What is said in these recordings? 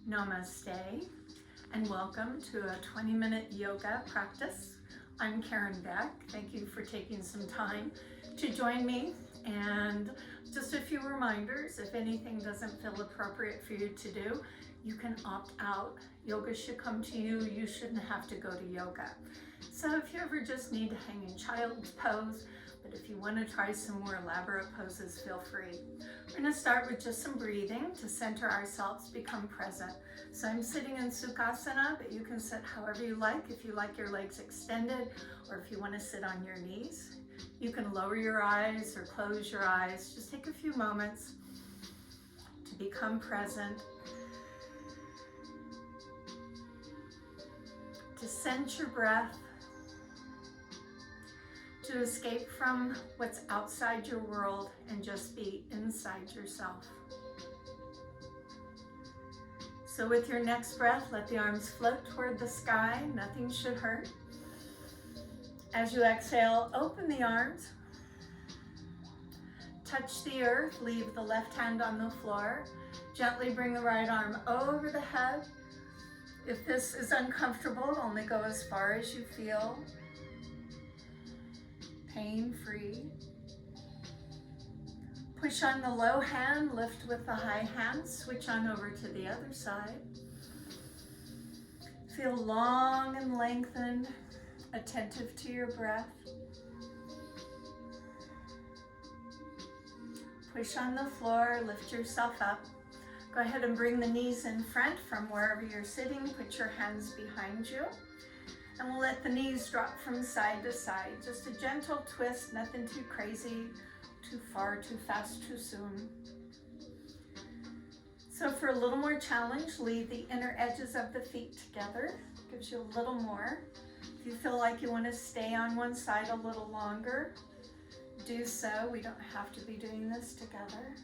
Namaste and welcome to a 20-minute yoga practice. I'm Karen Beck. Thank you for taking some time to join me, and just a few reminders: if anything doesn't feel appropriate for you to do, you can opt out. Yoga should come to you. You shouldn't have to go to yoga. So if you ever just need to hang in child's pose, but if you want to try some more elaborate poses, feel free. We're going to start with just some breathing to center ourselves, become present. So I'm sitting in Sukhasana, but you can sit however you like. If you like your legs extended, or if you want to sit on your knees, you can lower your eyes or close your eyes. Just take a few moments to become present, to sense your breath, to escape from what's outside your world and just be inside yourself. So with your next breath, let the arms float toward the sky. Nothing should hurt. As you exhale, open the arms. Touch the earth. Leave the left hand on the floor. Gently bring the right arm over the head. If this is uncomfortable, only go as far as you feel. Pain-free. Push on the low hand, lift with the high hand, switch on over to the other side. Feel long and lengthened, attentive to your breath. Push on the floor, lift yourself up. Go ahead and bring the knees in front from wherever you're sitting. Put your hands behind you. And we'll let the knees drop from side to side. Just a gentle twist, nothing too crazy, too far, too fast, too soon. So for a little more challenge, leave the inner edges of the feet together. Gives you a little more. If you feel like you want to stay on one side a little longer, do so. We don't have to be doing this together.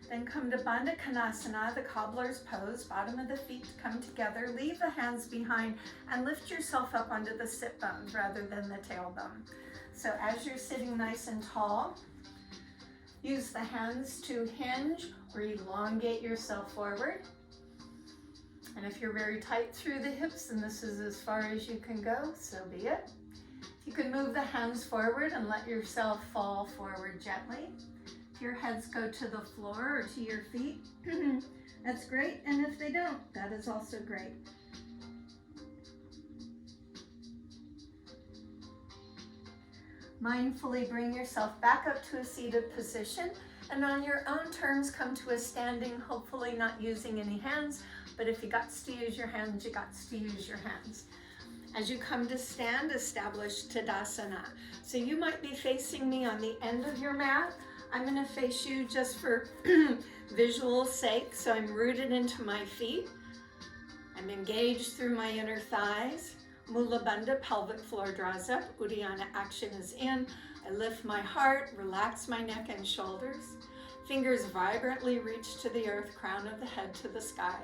Then come to Bandha Konasana, the Cobblers Pose. Bottom of the feet come together. Leave the hands behind and lift yourself up onto the sit bones rather than the tailbone. So as you're sitting nice and tall, use the hands to hinge or elongate yourself forward. And if you're very tight through the hips, and this is as far as you can go, so be it. You can move the hands forward and let yourself fall forward gently. If your heads go to the floor or to your feet, that's great. And if they don't, that is also great. Mindfully bring yourself back up to a seated position, and on your own terms come to a standing, hopefully not using any hands, but if you got to use your hands, you got to use your hands. As you come to stand, establish Tadasana. So you might be facing me on the end of your mat. I'm going to face you just for visual sake. So I'm rooted into my feet. I'm engaged through my inner thighs. Mula Bandha, pelvic floor draws up. Uddiyana action is in. I lift my heart, relax my neck and shoulders. Fingers vibrantly reach to the earth, crown of the head to the sky.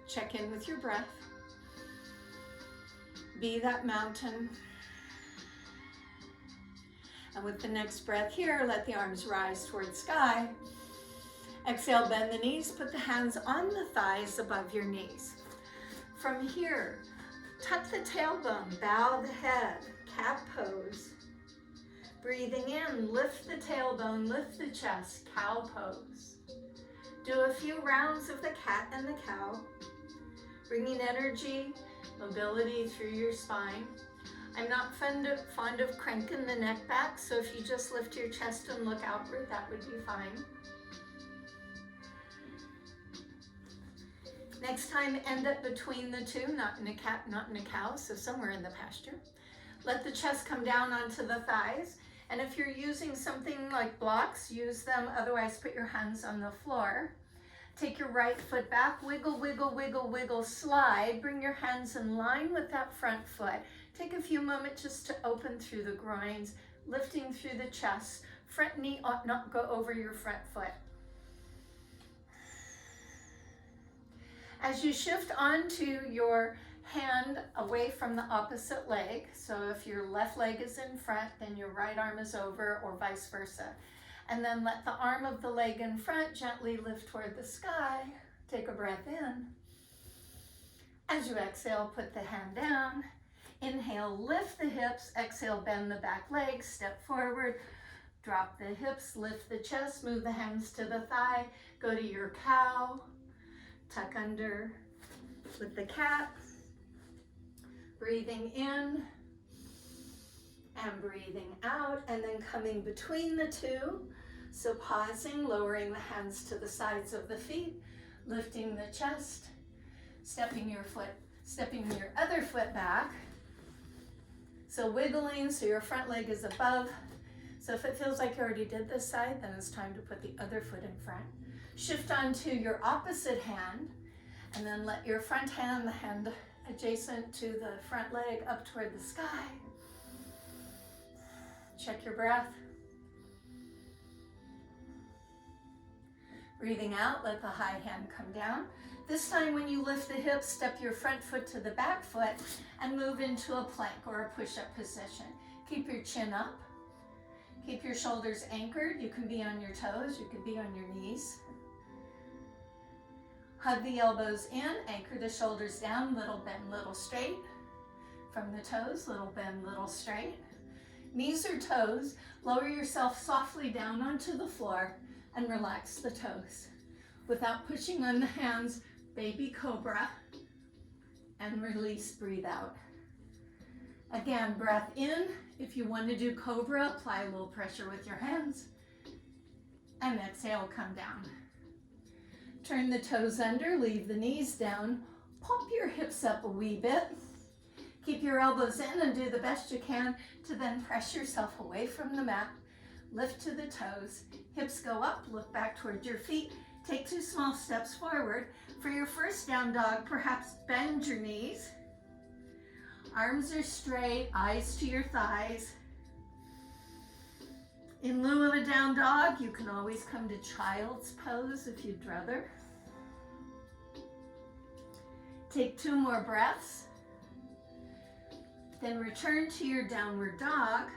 Check in with your breath. Be that mountain. And with the next breath here, let the arms rise towards sky. Exhale, bend the knees, put the hands on the thighs above your knees. From here, tuck the tailbone, bow the head, cat pose. Breathing in, lift the tailbone, lift the chest, cow pose. Do a few rounds of the cat and the cow, bringing energy, mobility through your spine. I'm not fond of cranking the neck back, so if you just lift your chest and look outward, that would be fine. Next time, end up between the two, not in a cat, not in a cow, so somewhere in the pasture. Let the chest come down onto the thighs, and if you're using something like blocks, use them, otherwise put your hands on the floor. Take your right foot back, wiggle, wiggle, wiggle, wiggle, slide. Bring your hands in line with that front foot. Take a few moments just to open through the groins, lifting through the chest. Front knee ought not go over your front foot. As you shift onto your hand away from the opposite leg, so if your left leg is in front, then your right arm is over, or vice versa. And then let the arm of the leg in front gently lift toward the sky. Take a breath in. As you exhale, put the hand down. Inhale, lift the hips. Exhale, bend the back leg, step forward. Drop the hips, lift the chest, move the hands to the thigh. Go to your cow. Tuck under with the cat. Breathing in and breathing out, and then coming between the two. So pausing, lowering the hands to the sides of the feet, lifting the chest, stepping your other foot back. So wiggling so your front leg is above. So if it feels like you already did this side, then it's time to put the other foot in front. Shift onto your opposite hand, and then let your front hand, the hand adjacent to the front leg, up toward the sky. Check your breath. Breathing out, let the high hand come down. This time when you lift the hips, step your front foot to the back foot and move into a plank or a push-up position. Keep your chin up. Keep your shoulders anchored. You can be on your toes, you can be on your knees. Hug the elbows in, anchor the shoulders down, little bend, little straight. From the toes, little bend, little straight. Knees or toes, lower yourself softly down onto the floor and relax the toes. Without pushing on the hands, baby cobra, and release, breathe out. Again, breath in. If you want to do cobra, apply a little pressure with your hands. And exhale, come down. Turn the toes under, leave the knees down. Pop your hips up a wee bit. Keep your elbows in and do the best you can to then press yourself away from the mat. Lift to the toes, hips go up, look back towards your feet. Take 2 small steps forward. For your first down dog, perhaps bend your knees. Arms are straight, eyes to your thighs. In lieu of a down dog, you can always come to child's pose if you'd rather. Take 2 more breaths. Then return to your downward dog.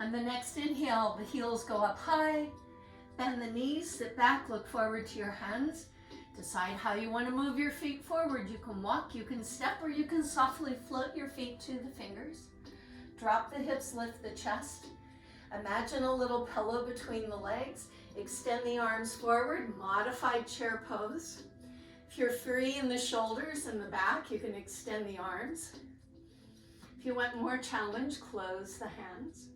On the next inhale, the heels go up high. Bend the knees, sit back, look forward to your hands. Decide how you want to move your feet forward. You can walk, you can step, or you can softly float your feet to the fingers. Drop the hips, lift the chest. Imagine a little pillow between the legs. Extend the arms forward, modified chair pose. If you're free in the shoulders and the back, you can extend the arms. If you want more challenge, close the hands.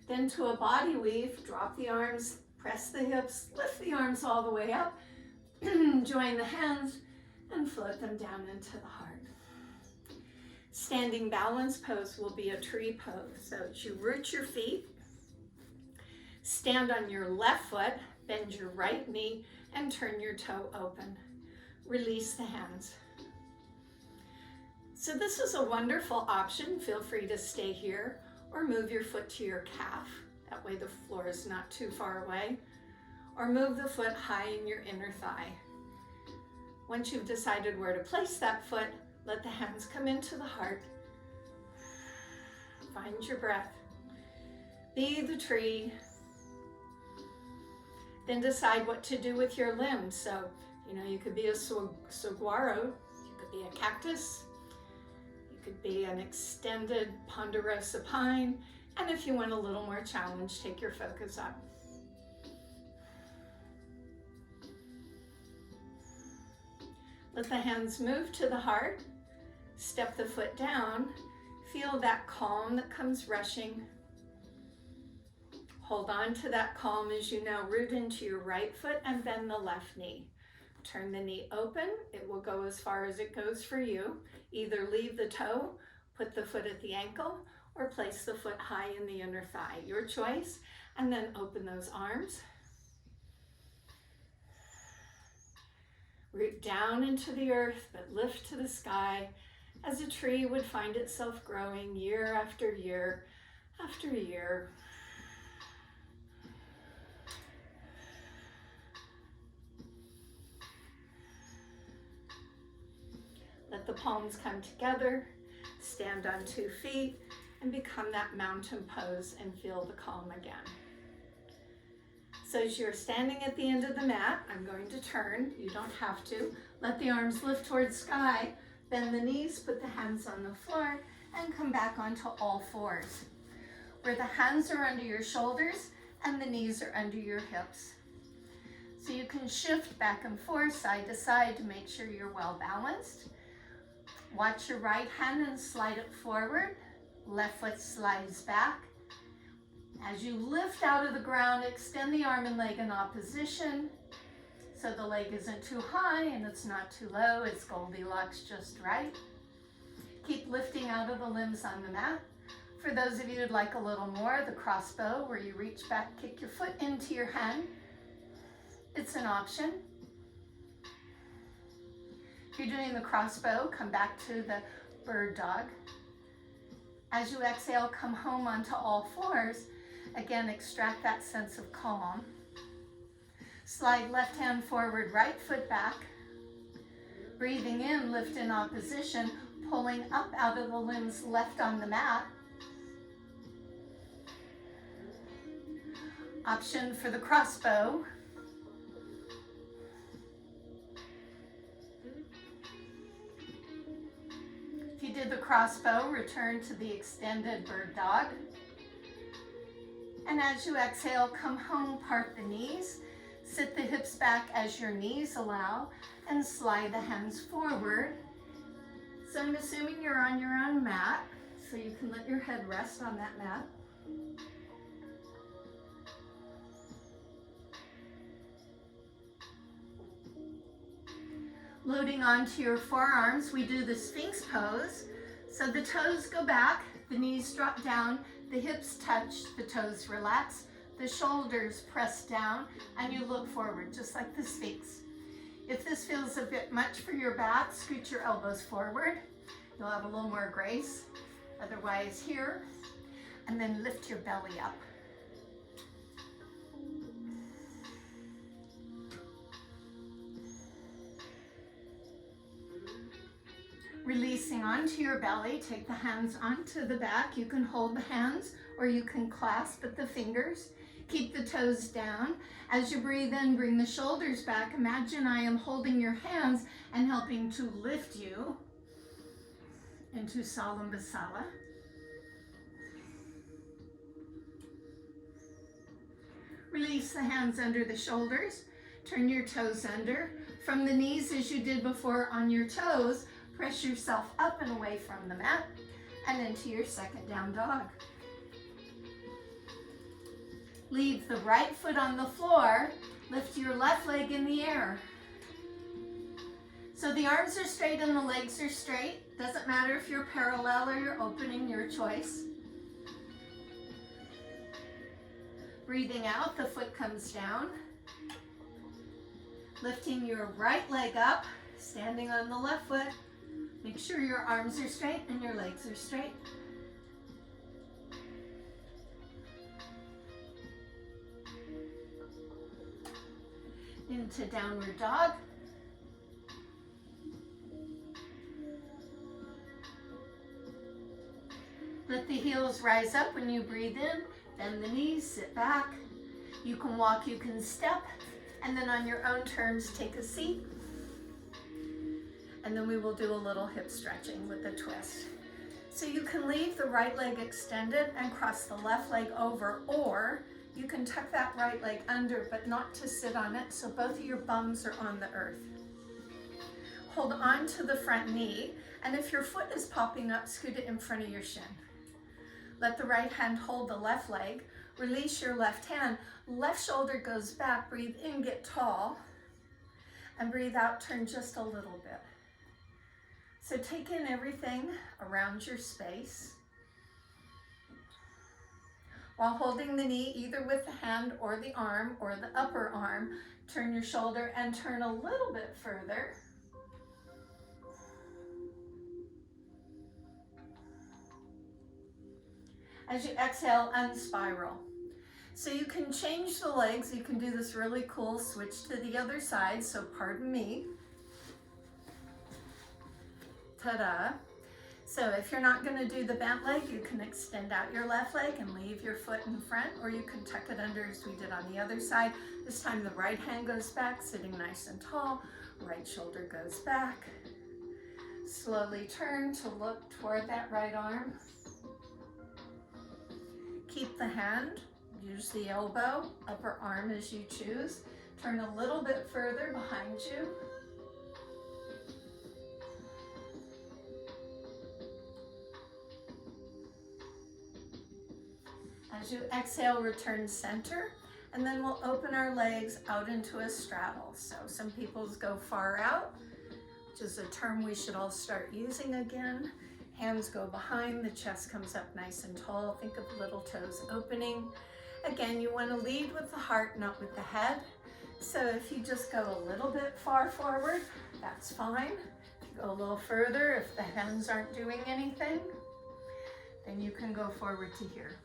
Then to a body weave, drop the arms, press the hips, lift the arms all the way up, join the hands, and float them down into the heart. Standing balance pose will be a tree pose. So as you root your feet, stand on your left foot, bend your right knee, and turn your toe open. Release the hands. So this is a wonderful option. Feel free to stay here or move your foot to your calf. That way the floor is not too far away. Or move the foot high in your inner thigh. Once you've decided where to place that foot, let the hands come into the heart. Find your breath. Be the tree. Then decide what to do with your limbs. So, you could be a saguaro, you could be a cactus, you could be an extended ponderosa pine, and if you want a little more challenge, take your focus up. Let the hands move to the heart, step the foot down, feel that calm that comes rushing. Hold on to that calm as you now root into your right foot and bend the left knee. Turn the knee open. It will go as far as it goes for you. Either leave the toe, put the foot at the ankle, or place the foot high in the inner thigh. Your choice. And then open those arms. Root down into the earth, but lift to the sky as a tree would find itself growing year after year after year. palms come together, stand on 2 feet, and become that mountain pose and feel the calm again. So as you're standing at the end of the mat, I'm going to turn. You don't have to. Let the arms lift towards sky, bend the knees, put the hands on the floor, and come back onto all fours, where the hands are under your shoulders and the knees are under your hips. So you can shift back and forth, side to side, to make sure you're well balanced. Watch your right hand and slide it forward. Left foot slides back. As you lift out of the ground, extend the arm and leg in opposition. So the leg isn't too high and it's not too low. It's Goldilocks just right. Keep lifting out of the limbs on the mat. For those of you who'd like a little more, the crossbow, where you reach back, kick your foot into your hand. It's an option. If you're doing the crossbow, come back to the bird dog. As you exhale, come home onto all fours. Again, extract that sense of calm. Slide left hand forward, right foot back. Breathing in, lift in opposition, pulling up out of the limbs left on the mat. Option for the crossbow. If you did the crossbow, return to the extended bird dog. And as you exhale, come home, part the knees. Sit the hips back as your knees allow, and slide the hands forward. So I'm assuming you're on your own mat, so you can let your head rest on that mat. Loading onto your forearms, we do the Sphinx Pose. So the toes go back, the knees drop down, the hips touch, the toes relax, the shoulders press down, and you look forward, just like the Sphinx. If this feels a bit much for your back, scoot your elbows forward. You'll have a little more grace. Otherwise, here, and then lift your belly up. Releasing onto your belly, take the hands onto the back. You can hold the hands or you can clasp at the fingers. Keep the toes down. As you breathe in, bring the shoulders back. Imagine I am holding your hands and helping to lift you into Salambasala. Release the hands under the shoulders. Turn your toes under. From the knees, as you did before on your toes, press yourself up and away from the mat and into your second down dog. Leave the right foot on the floor. Lift your left leg in the air. So the arms are straight and the legs are straight. Doesn't matter if you're parallel or you're opening, your choice. Breathing out, the foot comes down. Lifting your right leg up, standing on the left foot. Make sure your arms are straight and your legs are straight. Into downward dog. Let the heels rise up when you breathe in. Bend the knees, sit back. You can walk, you can step, and then on your own terms, take a seat. And then we will do a little hip stretching with a twist. So you can leave the right leg extended and cross the left leg over, or you can tuck that right leg under, but not to sit on it, so both of your bums are on the earth. Hold on to the front knee, and if your foot is popping up, scoot it in front of your shin. Let the right hand hold the left leg. Release your left hand. Left shoulder goes back. Breathe in, get tall. And breathe out, turn just a little bit. So take in everything around your space. While holding the knee, either with the hand or the arm or the upper arm, turn your shoulder and turn a little bit further. As you exhale, unspiral. So you can change the legs. You can do this really cool switch to the other side, so pardon me. Ta-da. So if you're not going to do the bent leg, you can extend out your left leg and leave your foot in front, or you can tuck it under as we did on the other side. This time the right hand goes back, sitting nice and tall. Right shoulder goes back. Slowly turn to look toward that right arm. Keep the hand, use the elbow, upper arm as you choose. Turn a little bit further behind you. As you exhale, return center, and then we'll open our legs out into a straddle. So some people go far out, which is a term we should all start using again. Hands go behind, the chest comes up nice and tall. Think of little toes opening. Again, you want to lead with the heart, not with the head. So if you just go a little bit far forward, that's fine. If you go a little further, if the hands aren't doing anything, then you can go forward to here.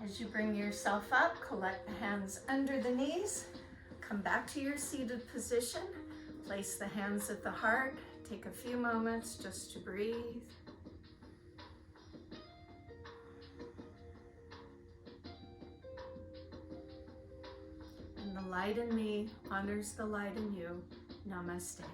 As you bring yourself up, collect the hands under the knees. Come back to your seated position. Place the hands at the heart. Take a few moments just to breathe. And the light in me honors the light in you. Namaste.